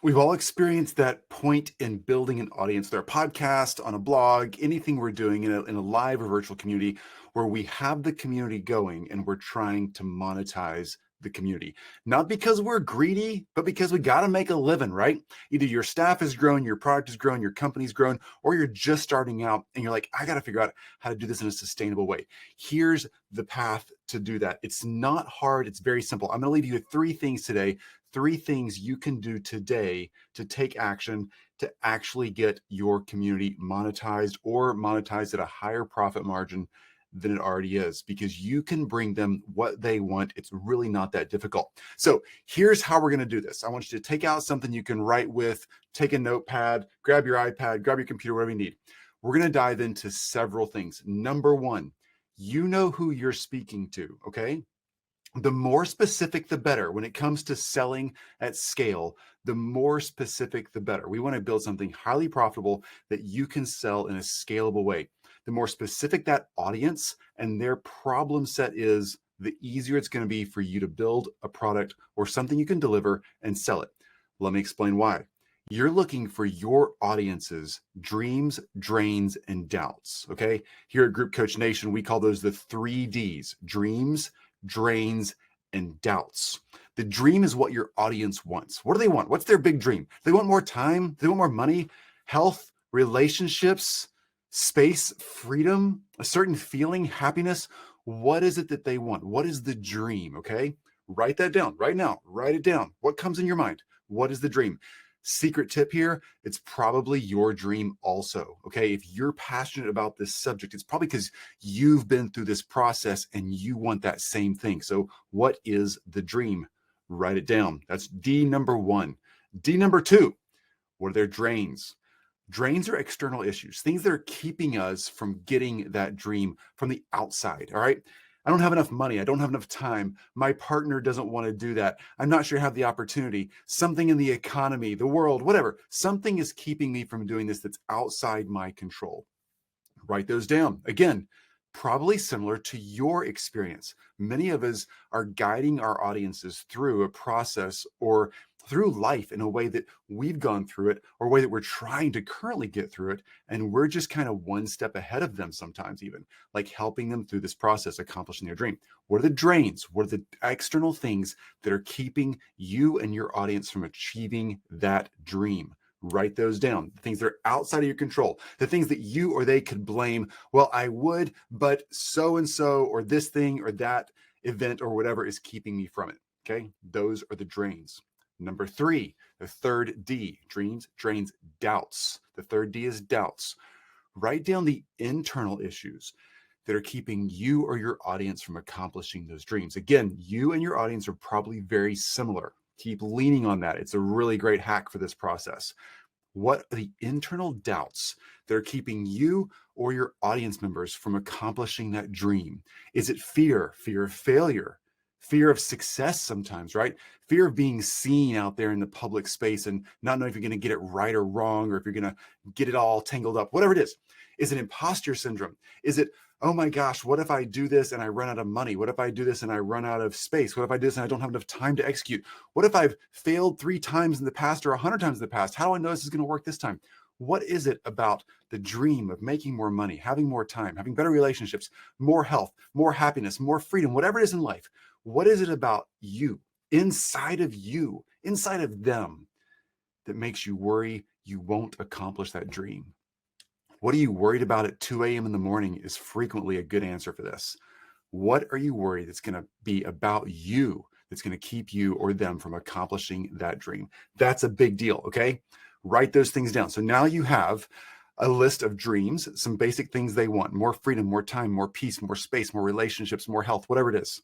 We've all experienced that point in building an audience, their podcast, on a blog, anything we're doing in a live or virtual community where we have the community going and we're trying to monetize the community. Not because we're greedy, but because we got to make a living, right? Either your staff has grown, your product has grown, your company's grown, or you're just starting out and you're like, I got to figure out how to do this in a sustainable way. Here's the path to do that. It's not hard. It's very simple. I'm going to leave you with 3 things today. 3 things you can do today to take action to actually get your community monetized or monetized at a higher profit margin than it already is, because you can bring them what they want. It's really not that difficult. So here's how we're going to do this. I want you to take out something you can write with, take a notepad, grab your iPad, grab your computer, whatever you need. We're going to dive into several things. Number 1, you know who you're speaking to, okay? The more specific, the better. When it comes to selling at scale, the more specific, the better. We want to build something highly profitable that you can sell in a scalable way. The more specific that audience and their problem set is, the easier it's going to be for you to build a product or something you can deliver and sell it. Let me explain why. You're looking for your audience's dreams, drains, and doubts, okay? Here at Group Coach Nation, we call those the 3 Ds: dreams, drains, and doubts. The dream is what your audience wants. What do they want? What's their big dream? They want more time. They want more money, health, relationships, space, freedom, a certain feeling, happiness. What is it that they want? What is the dream? Okay. Write that down right now. Write it down. What comes in your mind? What is the dream? Secret tip here, it's probably your dream also, okay? If you're passionate about this subject, it's probably because you've been through this process and you want that same thing. So what is the dream? Write it down. That's D number 1. D number 2, what are their drains? Drains are external issues, things that are keeping us from getting that dream from the outside, all right? I don't have enough money. I don't have enough time. My partner doesn't want to do that. I'm not sure I have the opportunity. Something in the economy, the world, whatever. Something is keeping me from doing this that's outside my control. Write those down. Again, probably similar to your experience. Many of us are guiding our audiences through a process or through life in a way that we've gone through it, or a way that we're trying to currently get through it. And we're just kind of one step ahead of them sometimes, even like helping them through this process, accomplishing their dream. What are the drains? What are the external things that are keeping you and your audience from achieving that dream? Write those down. The things that are outside of your control, the things that you or they could blame. Well, I would, but so-and-so, or this thing or that event or whatever is keeping me from it. Okay. Those are the drains. Number 3, the 3rd D, dreams, drains, doubts. The 3rd D is doubts. Write down the internal issues that are keeping you or your audience from accomplishing those dreams. Again, you and your audience are probably very similar. Keep leaning on that. It's a really great hack for this process. What are the internal doubts that are keeping you or your audience members from accomplishing that dream? Is it fear of failure, fear of success sometimes, right? Fear of being seen out there in the public space and not knowing if you're going to get it right or wrong, or if you're going to get it all tangled up, whatever it is. Is it imposter syndrome? Is it, oh my gosh, what if I do this and I run out of money? What if I do this and I run out of space? What if I do this and I don't have enough time to execute? What if I've failed 3 times in the past or 100 times in the past? How do I know this is going to work this time? What is it about the dream of making more money, having more time, having better relationships, more health, more happiness, more freedom, whatever it is in life? What is it about you, inside of them, that makes you worry you won't accomplish that dream? What are you worried about at 2 a.m. in the morning is frequently a good answer for this. What are you worried that's going to be about you that's going to keep you or them from accomplishing that dream? That's a big deal, okay? Write those things down. So now you have a list of dreams, some basic things they want: more freedom, more time, more peace, more space, more relationships, more health, whatever it is.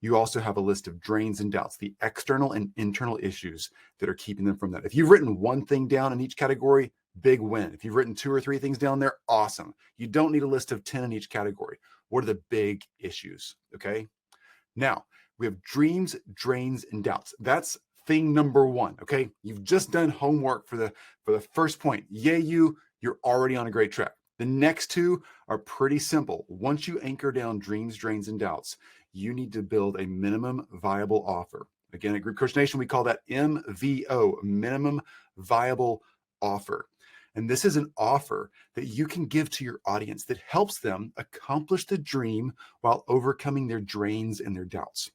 You also have a list of drains and doubts, the external and internal issues that are keeping them from that. If you've written one thing down in each category, big win. If you've written 2 or 3 things down there, awesome. You don't need a list of 10 in each category. What are the big issues? Okay. Now we have dreams, drains, and doubts. That's thing number 1. Okay. You've just done homework for the first point. Yay, you You're already on a great track. The next two are pretty simple. Once you anchor down dreams, drains, and doubts, you need to build a minimum viable offer. Again, at Group Coach Nation, we call that MVO, minimum viable offer. And this is an offer that you can give to your audience that helps them accomplish the dream while overcoming their drains and their doubts.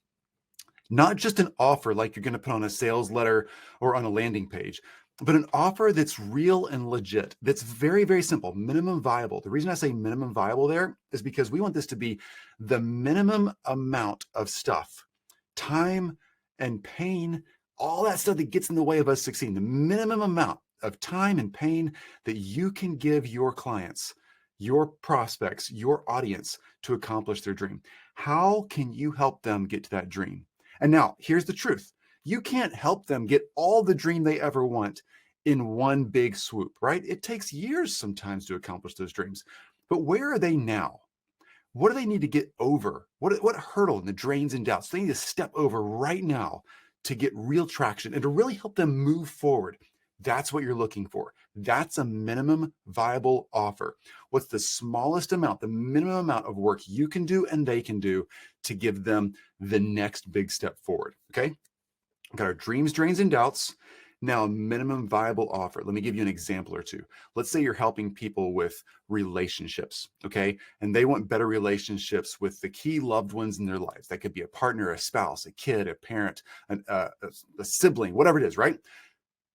Not just an offer like you're going to put on a sales letter or on a landing page, but an offer that's real and legit, that's very, very simple, minimum viable. The reason I say minimum viable there is because we want this to be the minimum amount of stuff, time and pain, all that stuff that gets in the way of us succeeding, the minimum amount of time and pain that you can give your clients, your prospects, your audience to accomplish their dream. How can you help them get to that dream? And now here's the truth. You can't help them get all the dream they ever want in one big swoop, right? It takes years sometimes to accomplish those dreams. But where are they now? What do they need to get over? What hurdle in the drains and doubts they need to step over right now to get real traction and to really help them move forward? That's what you're looking for. That's a minimum viable offer. What's the smallest amount, the minimum amount of work you can do and they can do to give them the next big step forward? Okay. We've got our dreams, drains, and doubts. Now, a minimum viable offer. Let me give you an example or two. Let's say you're helping people with relationships, okay? And they want better relationships with the key loved ones in their lives. That could be a partner, a spouse, a kid, a parent, a sibling, whatever it is, right?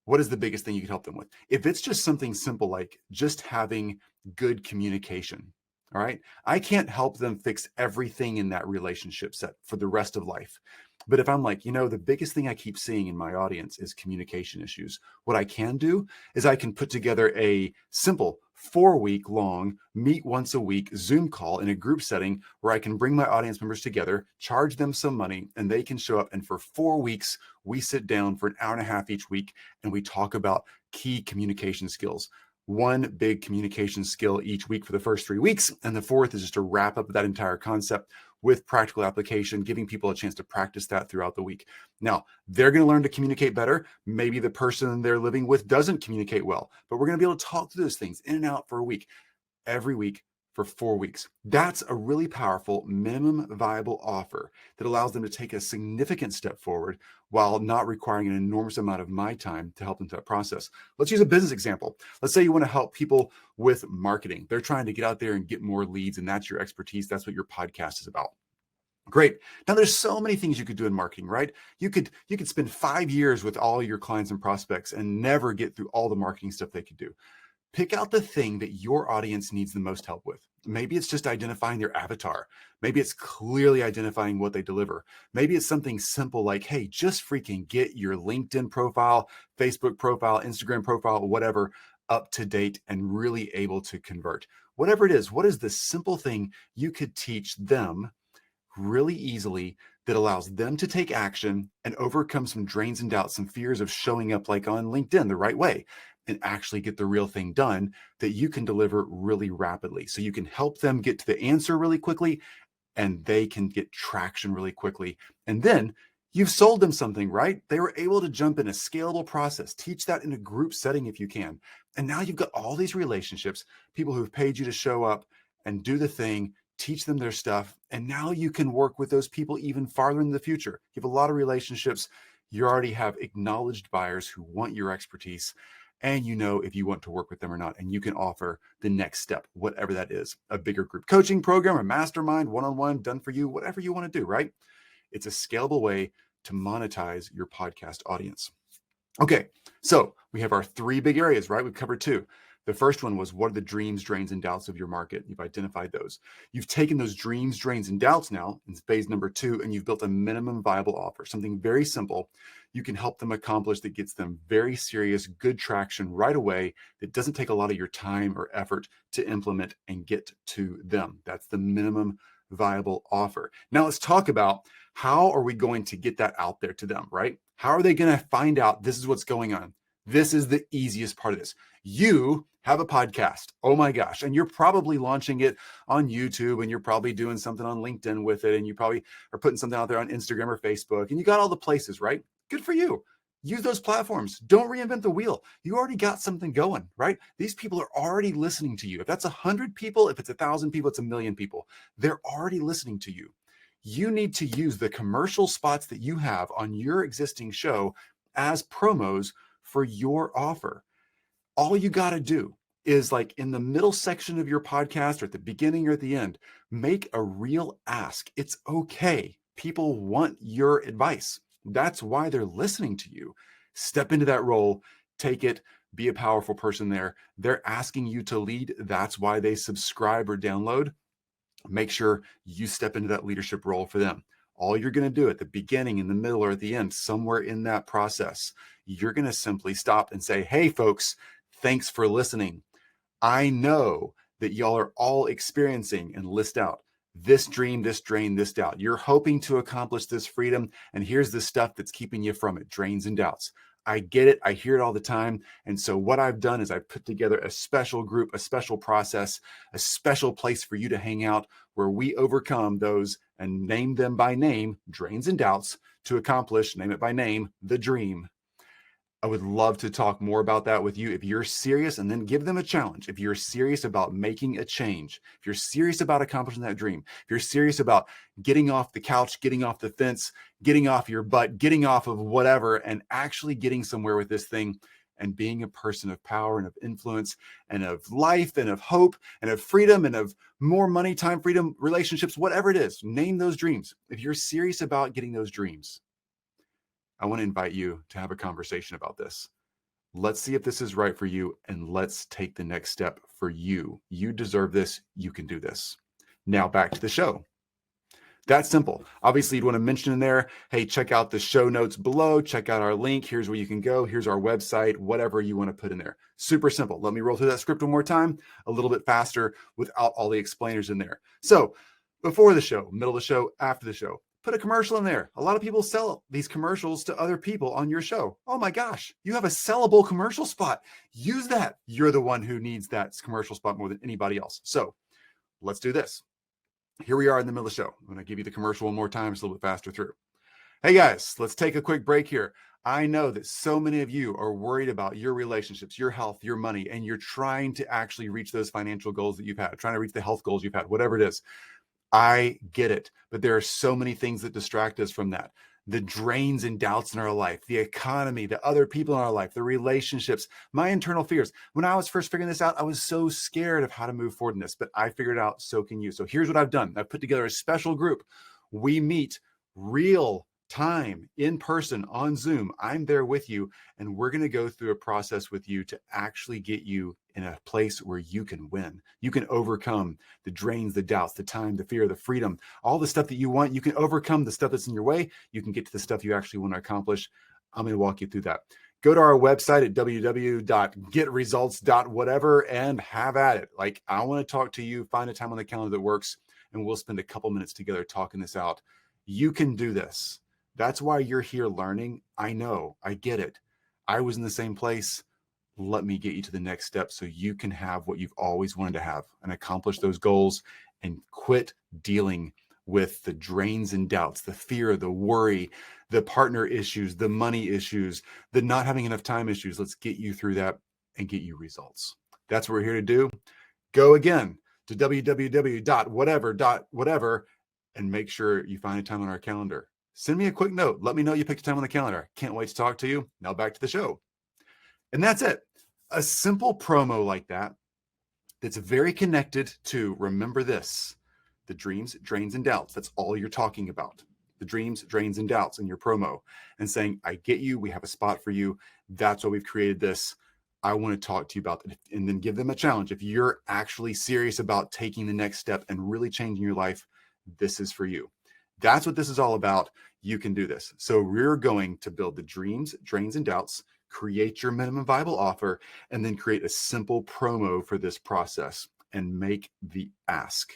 What is the biggest thing you can help them with? If it's just something simple like just having good communication, all right? I can't help them fix everything in that relationship set for the rest of life. But if I'm like, the biggest thing I keep seeing in my audience is communication issues. What I can do is I can put together a simple 4-week long meet once a week Zoom call in a group setting where I can bring my audience members together, charge them some money, and they can show up. And for 4 weeks, we sit down for an hour and a half each week and we talk about key communication skills. One big communication skill each week for the first 3 weeks. And the fourth is just to wrap up that entire concept with practical application, giving people a chance to practice that throughout the week. Now, they're going to learn to communicate better. Maybe the person they're living with doesn't communicate well, but we're going to be able to talk through those things in and out for a week, every week for 4 weeks. That's a really powerful minimum viable offer that allows them to take a significant step forward while not requiring an enormous amount of my time to help them through that process. Let's use a business example. Let's say you want to help people with marketing. They're trying to get out there and get more leads, and that's your expertise. That's what your podcast is about. Great. Now there's so many things you could do in marketing, right? You could spend 5 years with all your clients and prospects and never get through all the marketing stuff they could do. Pick out the thing that your audience needs the most help with. Maybe it's just identifying their avatar. Maybe it's clearly identifying what they deliver. Maybe it's something simple like, hey, just freaking get your LinkedIn profile, Facebook profile, Instagram profile, whatever, up to date and really able to convert. Whatever it is, what is the simple thing you could teach them really easily that allows them to take action and overcome some drains and doubts, some fears of showing up like on LinkedIn the right way and actually get the real thing done that you can deliver really rapidly. So you can help them get to the answer really quickly and they can get traction really quickly. And then you've sold them something, right? They were able to jump in a scalable process, teach that in a group setting if you can. And now you've got all these relationships, people who've paid you to show up and do the thing, teach them their stuff. And now you can work with those people even farther in the future. You have a lot of relationships. You already have acknowledged buyers who want your expertise. And you know if you want to work with them or not. And you can offer the next step, whatever that is, a bigger group coaching program, a mastermind, one-on-one, done for you, whatever you want to do, right? It's a scalable way to monetize your podcast audience. Okay, so we have our 3 big areas, right? We've covered 2. The first one was, what are the dreams, drains, and doubts of your market? You've identified those. You've taken those dreams, drains, and doubts now in phase number 2, and you've built a minimum viable offer, something very simple you can help them accomplish that gets them very serious, good traction right away, that doesn't take a lot of your time or effort to implement and get to them. That's the minimum viable offer. Now let's talk about how are we going to get that out there to them, right? How are they going to find out this is what's going on? This is the easiest part of this. You have a podcast. Oh my gosh. And you're probably launching it on YouTube and you're probably doing something on LinkedIn with it. And you probably are putting something out there on Instagram or Facebook and you got all the places, right? Good for you. use those platforms. Don't reinvent the wheel. You already got something going, right? These people are already listening to you. If that's 100 people, if it's 1,000 people, it's 1,000,000 people. They're already listening to you. You need to use the commercial spots that you have on your existing show as promos for your offer. All you got to do is, like, in the middle section of your podcast or at the beginning or at the end, make a real ask. It's okay. People want your advice. That's why they're listening to you. Step into that role, take it, be a powerful person there. They're asking you to lead. That's why they subscribe or download. Make sure you step into that leadership role for them. All you're going to do at the beginning, in the middle, or at the end, somewhere in that process, you're going to simply stop and say, hey, folks, thanks for listening. I know that y'all are all experiencing, and list out this dream, this drain, this doubt. You're hoping to accomplish this freedom, and here's the stuff that's keeping you from it, drains and doubts. I get it. I hear it all the time. And so what I've done is I've put together a special group, a special process, a special place for you to hang out where we overcome those and name them by name, drains and doubts, to accomplish, name it by name, the dream. I would love to talk more about that with you if you're serious, and then give them a challenge. If you're serious about making a change, if you're serious about accomplishing that dream, if you're serious about getting off the couch, getting off the fence, getting off your butt, getting off of whatever, and actually getting somewhere with this thing and being a person of power and of influence and of life and of hope and of freedom and of more money, time, freedom, relationships, whatever it is, name those dreams. If you're serious about getting those dreams, I want to invite you to have a conversation about this. Let's see if this is right for you, and let's take the next step for you. You deserve this. You can do this. Now back to the show. That's simple. Obviously, you'd want to mention in there, hey, check out the show notes below. Check out our link. Here's where you can go. Here's our website, whatever you want to put in there. Super simple. Let me roll through that script one more time, a little bit faster without all the explainers in there. So before the show, middle of the show, after the show, put a commercial in there. A lot of people sell these commercials to other people on your show. Oh my gosh, you have a sellable commercial spot. Use that. You're the one who needs that commercial spot more than anybody else. So let's do this. Here we are in the middle of the show. I'm going to give you the commercial one more time. It's a little bit faster through. Hey guys, let's take a quick break here. I know that so many of you are worried about your relationships, your health, your money, and you're trying to actually reach those financial goals that you've had, trying to reach the health goals you've had, whatever it is. I get it, but there are so many things that distract us from that. The drains and doubts in our life, the economy, the other people in our life, the relationships, my internal fears. When I was first figuring this out, I was so scared of how to move forward in this, but I figured it out. So can you. So here's what I've done. I've put together a special group. We meet real time in person on Zoom. I'm there with you, and we're going to go through a process with you to actually get you in a place where you can win. You can overcome the drains, the doubts, the time, the fear, the freedom, all the stuff that you want. You can overcome the stuff that's in your way. You can get to the stuff you actually want to accomplish. I'm going to walk you through that. Go to our website at www.getresults.whatever and have at it. Like, I want to talk to you, find a time on the calendar that works, and we'll spend a couple minutes together talking this out. You can do this. That's why you're here learning. I know, I get it. I was in the same place. Let me get you to the next step so you can have what you've always wanted to have and accomplish those goals, and quit dealing with the drains and doubts, the fear, the worry, the partner issues, the money issues, the not having enough time issues. Let's get you through that and get you results. That's what we're here to do. Go again to www.whatever.whatever and make sure you find a time on our calendar. Send me a quick note. Let me know you picked a time on the calendar. Can't wait to talk to you. Now back to the show. And that's it. A simple promo like that, that's very connected to, remember this, the dreams, drains, and doubts. That's all you're talking about. The dreams, drains, and doubts in your promo, and saying, I get you. We have a spot for you. That's why we've created this. I want to talk to you about it. And then give them a challenge. If you're actually serious about taking the next step and really changing your life, this is for you. That's what this is all about. You can do this. So we're going to build the dreams, drains, and doubts, create your minimum viable offer, and then create a simple promo for this process and make the ask.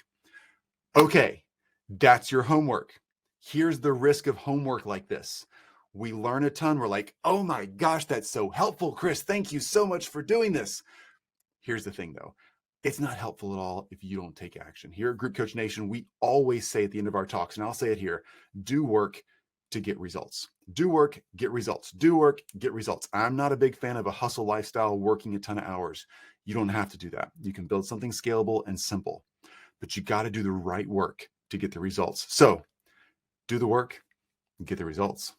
Okay, that's your homework. Here's the risk of homework like this. We learn a ton. We're like, oh my gosh, that's so helpful, Chris. Thank you so much for doing this. Here's the thing though. It's not helpful at all if you don't take action. Here at Group Coach Nation, we always say at the end of our talks, and I'll say it here, do work, to get results. Do work, get results. Do work, get results. I'm not a big fan of a hustle lifestyle, working a ton of hours. You don't have to do that. You can build something scalable and simple, but you got to do the right work to get the results. So do the work and get the results.